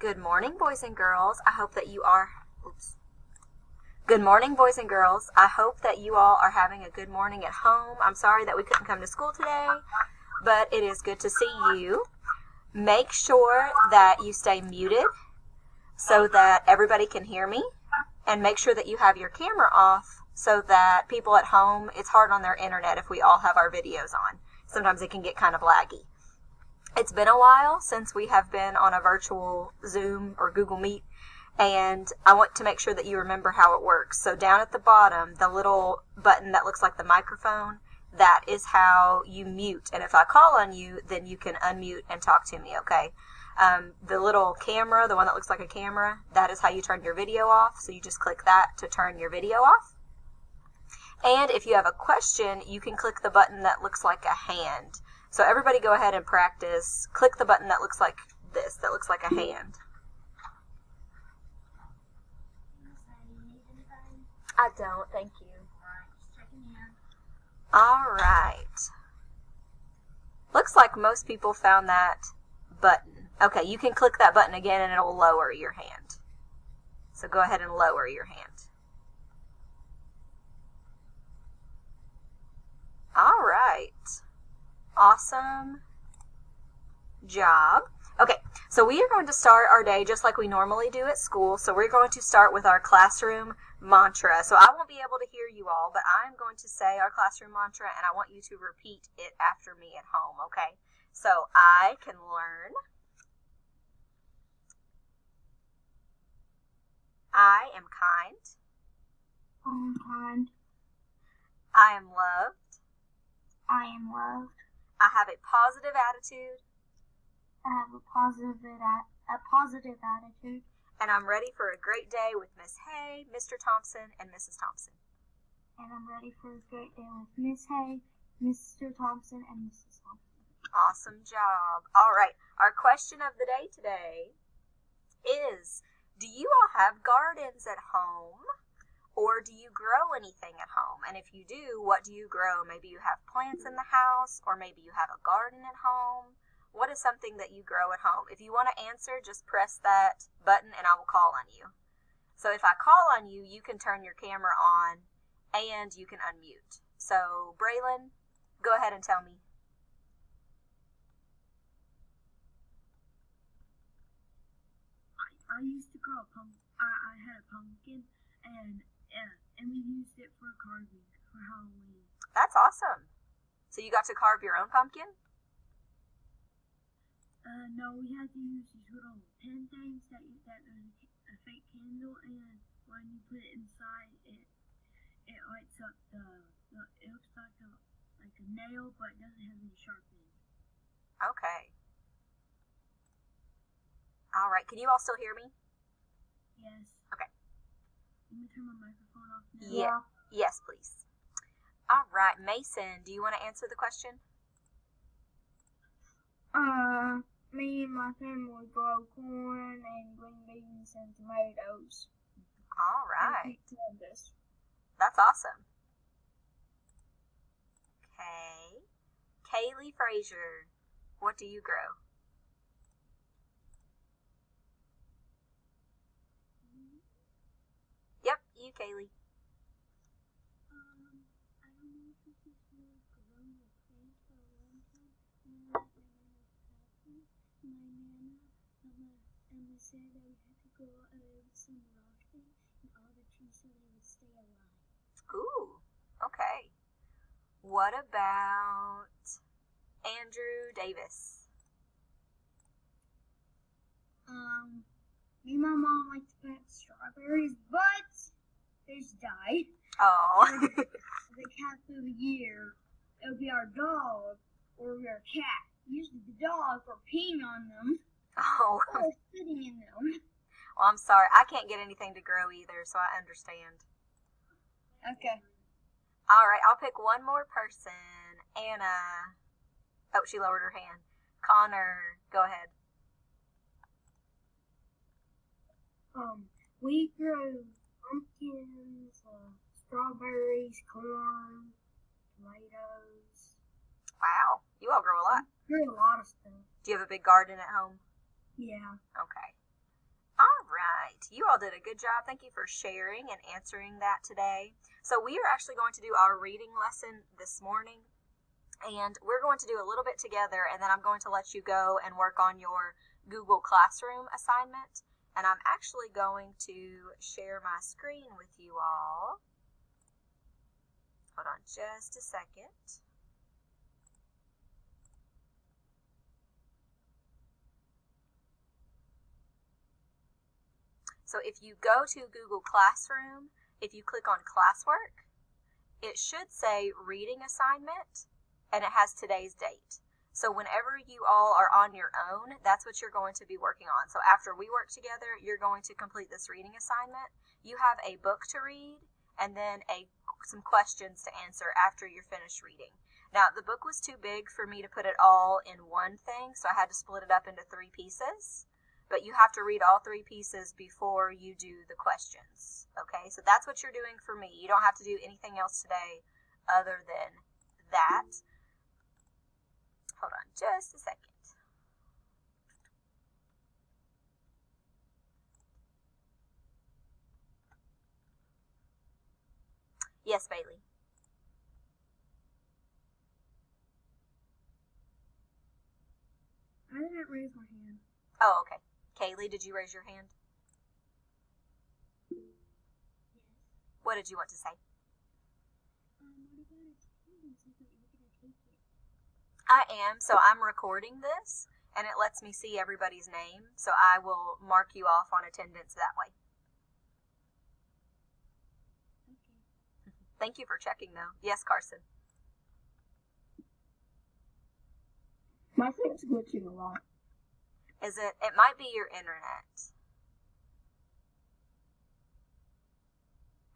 Good morning, boys and girls. I hope that you are... Good morning, boys and girls. I hope that you all are having a good morning at home. I'm sorry that we couldn't come to school today, but it is good to see you. Make sure that you stay muted so that everybody can hear me, and make sure that you have your camera off so that people at home, it's hard on their internet if we all have our videos on. Sometimes it can get kind of laggy. It's been a while since we have been on a virtual Zoom or Google Meet, and I want to make sure that you remember how it works. So down at the bottom, the little button that looks like the microphone, that is how you mute. And if I call on you, then you can unmute and talk to me, okay? The little camera, the one that looks like a camera, that is how you turn your video off. So you just click that to turn your video off. And if you have a question, you can click the button that looks like a hand. So everybody go ahead and practice. Click the button that looks like this, that looks like a hand. I don't, thank you. All right. Looks like most people found that button. Okay, you can click that button again and it'll lower your hand. So go ahead and lower your hand. All right. Awesome job. Okay, so we are going to start our day just like we normally do at school. So we're going to start with our classroom mantra. So I won't be able to hear you all, but I'm going to say our classroom mantra, and I want you to repeat it after me at home, okay? So I can learn. I am kind. I'm kind. I am loved. I am loved. I have a positive attitude. I have a positive attitude. And I'm ready for a great day with Miss Hay, Mr. Thompson, and Mrs. Thompson. And I'm ready for a great day with Miss Hay, Mr. Thompson, and Mrs. Thompson. Awesome job. All right. Our question of the day today is, do you all have gardens at home? Or do you grow anything at home? And if you do, what do you grow? Maybe you have plants in the house, or maybe you have a garden at home. What is something that you grow at home? If you want to answer, just press that button and I will call on you. So if I call on you, you can turn your camera on and you can unmute. So Braylon, go ahead and tell me. I used to grow a pumpkin. I had a pumpkin, and we used it for carving for Halloween. That's awesome. So you got to carve your own pumpkin? No, we had to use these little pen things that a fake candle, and when you put it inside, it lights up it looks like a nail, but it doesn't have any sharp end. Okay. All right. Can you all still hear me? Yes. Okay. Let me turn my microphone off now. Yeah. Yes, please. All right. Mason, do you want to answer the question? Me and my family grow corn and green beans and tomatoes. All right. And that's awesome. Okay. Kaylee Frazier, what do you grow? Yep, you, Kaylee. I don't know if this is really growing a plant for a long time. My Nana said that we had to go some rock things in all the trees so they would stay alive. Ooh, okay. What about Andrew Davis? Me and my mom like to plant strawberries, but there's die. Oh. The cat through the year, it'll be our dog or our cat. Usually the dog for peeing on them. Oh. Or sitting in them. Well, I'm sorry. I can't get anything to grow either, so I understand. Okay. All right. I'll pick one more person. Anna. Oh, she lowered her hand. Connor, go ahead. We grow pumpkins, strawberries, corn, tomatoes. Wow. You all grow a lot. There's a lot of stuff. Do you have a big garden at home? Yeah. Okay. great. You all did a good job. Thank you for sharing and answering that today. So we are actually going to do our reading lesson this morning, and we're going to do a little bit together, and then I'm going to let you go and work on your Google Classroom assignment. And I'm actually going to share my screen with you all. Hold on just a second. So if you go to Google Classroom, if you click on classwork, it should say reading assignment, and it has today's date. So whenever you all are on your own, that's what you're going to be working on. So after we work together, you're going to complete this reading assignment. You have a book to read, and then some questions to answer after you're finished reading. Now, the book was too big for me to put it all in one thing, so I had to split it up into 3 pieces. But you have to read all 3 pieces before you do the questions. Okay, so that's what you're doing for me. You don't have to do anything else today other than that. Hold on just a second. Yes, Bailey. I didn't raise my hand. Oh, okay. Kaylee, did you raise your hand? Yes. What did you want to say? What about attendance? I thought you were going to take it. I am, so I'm recording this, and it lets me see everybody's name, so I will mark you off on attendance that way. Okay. Thank you for checking, though. Yes, Carson. My thing's glitching a lot. Is it? It might be your internet.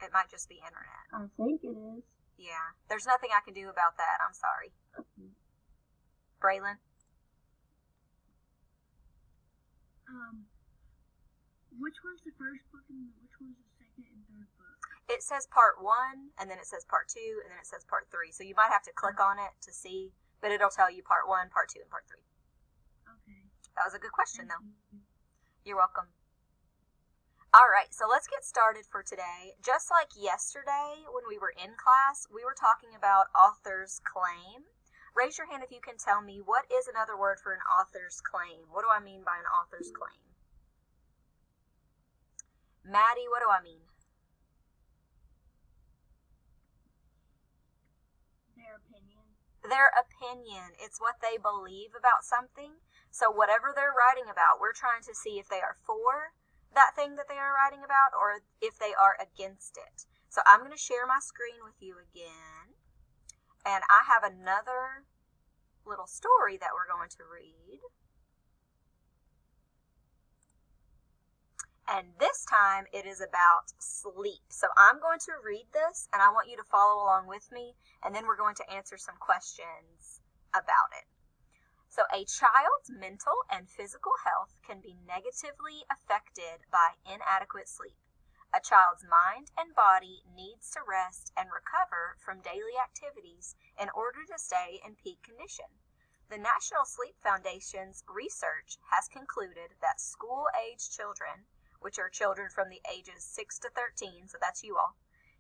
It might just be internet. I think it is. Yeah. There's nothing I can do about that. I'm sorry. Okay. Braylon? Which one's the first book and which one's the second and third book? It says part 1, and then it says part 2, and then it says part 3. So you might have to click on it to see, but it'll tell you part 1, part 2, and part 3. Okay. That was a good question, though. You. You're welcome. All right, so let's get started for today. Just like yesterday when we were in class, we were talking about author's claim. Raise your hand if you can tell me what is another word for an author's claim. What do I mean by an author's claim? Maddie, what do I mean? Their opinion. Their opinion. It's what they believe about something. So whatever they're writing about, we're trying to see if they are for that thing that they are writing about or if they are against it. So I'm going to share my screen with you again. And I have another little story that we're going to read. And this time it is about sleep. So I'm going to read this and I want you to follow along with me, and then we're going to answer some questions about it. So a child's mental and physical health can be negatively affected by inadequate sleep. A child's mind and body needs to rest and recover from daily activities in order to stay in peak condition. The National Sleep Foundation's research has concluded that school-age children, which are children from the ages 6 to 13, so that's you all,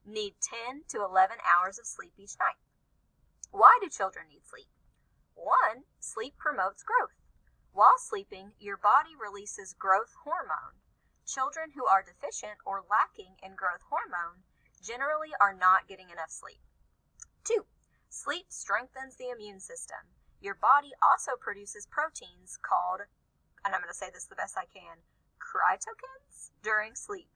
need 10 to 11 hours of sleep each night. Why do children need sleep? 1, sleep promotes growth. While sleeping, your body releases growth hormone. Children who are deficient or lacking in growth hormone generally are not getting enough sleep. 2, sleep strengthens the immune system. Your body also produces proteins called, and I'm going to say this the best I can, chrytokines during sleep.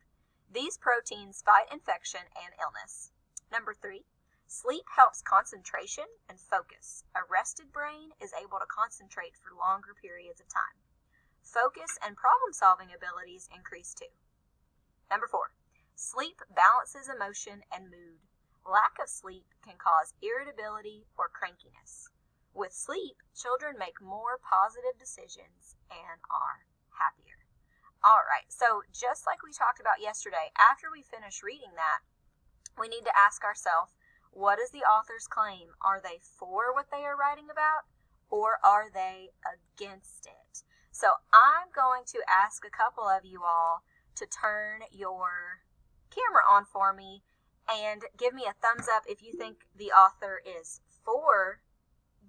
These proteins fight infection and illness. Number 3, sleep helps concentration and focus. A rested brain is able to concentrate for longer periods of time. Focus and problem-solving abilities increase too. Number 4, sleep balances emotion and mood. Lack of sleep can cause irritability or crankiness. With sleep, children make more positive decisions and are happier. All right, so just like we talked about yesterday, after we finish reading that, we need to ask ourselves, what is the author's claim? Are they for what they are writing about, or are they against it? So I'm going to ask a couple of you all to turn your camera on for me and give me a thumbs up if you think the author is for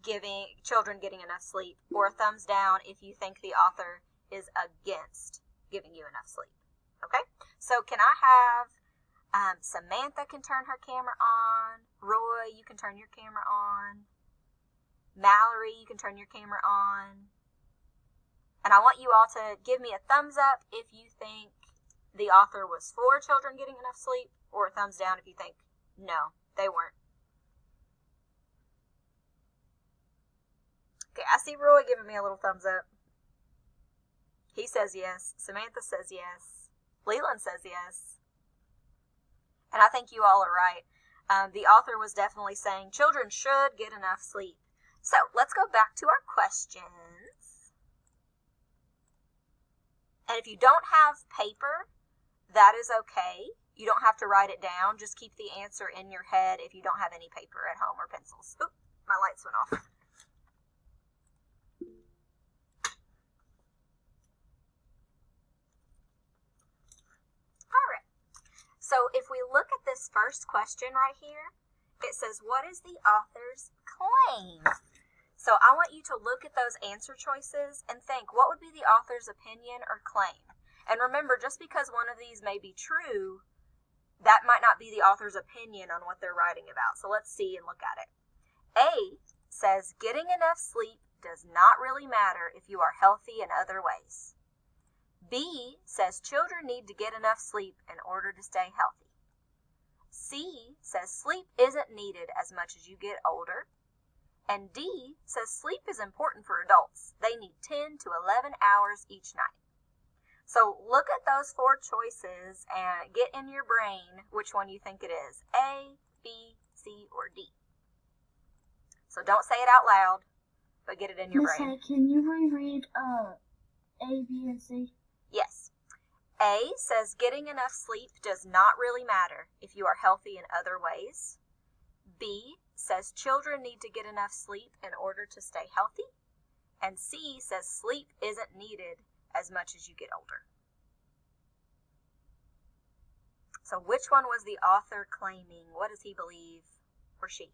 giving children getting enough sleep, or a thumbs down if you think the author is against giving you enough sleep. Okay? So can I have Samantha can turn her camera on. Roy, you can turn your camera on. Mallory, you can turn your camera on. And I want you all to give me a thumbs up if you think the author was for children getting enough sleep, or a thumbs down if you think, no, they weren't. Okay, I see Roy giving me a little thumbs up. He says yes. Samantha says yes. Leland says yes. And I think you all are right. The author was definitely saying children should get enough sleep. So let's go back to our questions. And if you don't have paper, that is okay. You don't have to write it down. Just keep the answer in your head if you don't have any paper at home or pencils. Oop, my lights went off. All right. So if we look at this first question right here, it says, what is the author's claim? So I want you to look at those answer choices and think, what would be the author's opinion or claim? And remember, just because one of these may be true, that might not be the author's opinion on what they're writing about. So let's see and look at it. A says, getting enough sleep does not really matter if you are healthy in other ways. B says, children need to get enough sleep in order to stay healthy. C says, sleep isn't needed as much as you get older. And D says, sleep is important for adults. They need 10 to 11 hours each night. So look at those four choices and get in your brain which one you think it is. A, B, C, or D. So don't say it out loud, but get it in your brain. Miss, can you reread A, B, and C? Yes. A says getting enough sleep does not really matter if you are healthy in other ways. B says children need to get enough sleep in order to stay healthy. And C says sleep isn't needed as much as you get older. So which one was the author claiming? What does he believe, or she?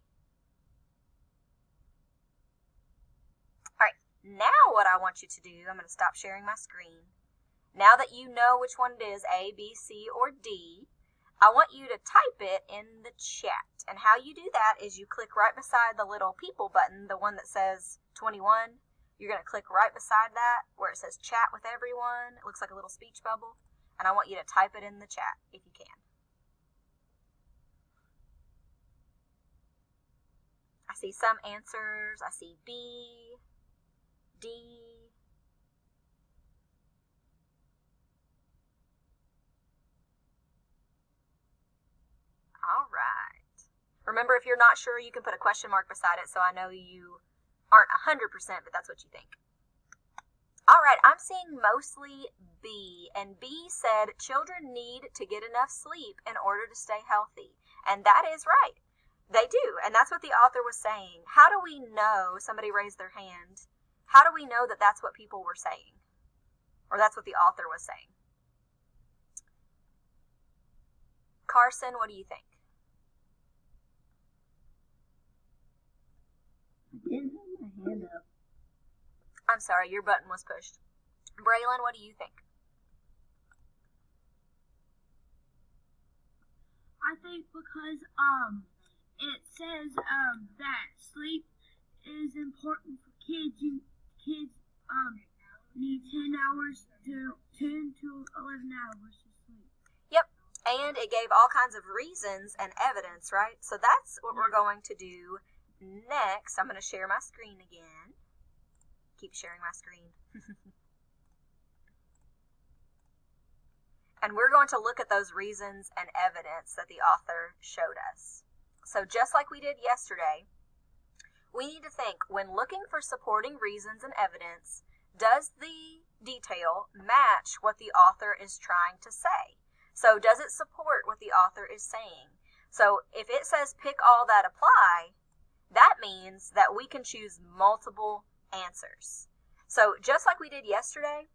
All right, now what I want you to do, I'm going to stop sharing my screen. Now that you know which one it is, A, B, C, or D, I want you to type it in the chat. And how you do that is you click right beside the little people button, the one that says 21. You're going to click right beside that where it says chat with everyone. It looks like a little speech bubble. And I want you to type it in the chat if you can. I see some answers. I see B, D. All right. Remember, if you're not sure, you can put a question mark beside it so I know you aren't 100%, but that's what you think. All right, I'm seeing mostly B, and B said children need to get enough sleep in order to stay healthy. And that is right. They do, and that's what the author was saying. How do we know, somebody raised their hand, how do we know that that's what people were saying? Or that's what the author was saying? Carson, what do you think? I didn't have my hand up. I'm sorry, your button was pushed. Braylon, what do you think? I think because it says that sleep is important for kids. Kids need 10 to 11 hours to sleep. Yep, and it gave all kinds of reasons and evidence, right? So that's what we're going to do next. I'm going to share my screen again. Keep sharing my screen. And we're going to look at those reasons and evidence that the author showed us. So just like we did yesterday, we need to think, when looking for supporting reasons and evidence, does the detail match what the author is trying to say? So does it support what the author is saying? So if it says pick all that apply, that means that we can choose multiple answers. So just like we did yesterday,